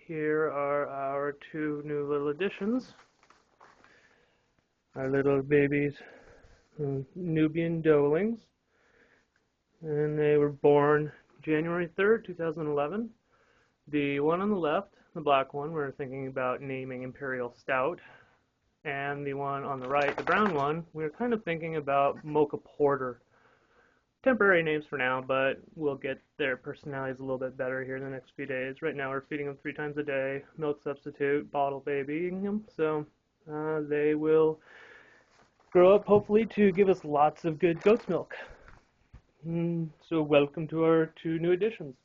here are our two new little additions. Our little babies, Nubian doelings. And they were born January 3rd, 2011. The one on the left, the black one, we're thinking about naming Imperial Stout. And the one on the right, the brown one, we're kind of thinking about Mocha Porter. Temporary names for now, but we'll get their personalities a little bit better here in the next few days. Right now we're feeding them 3 times a day, milk substitute, bottle babying them, so they will grow up hopefully to give us lots of good goat's milk. So welcome to our 2 new additions.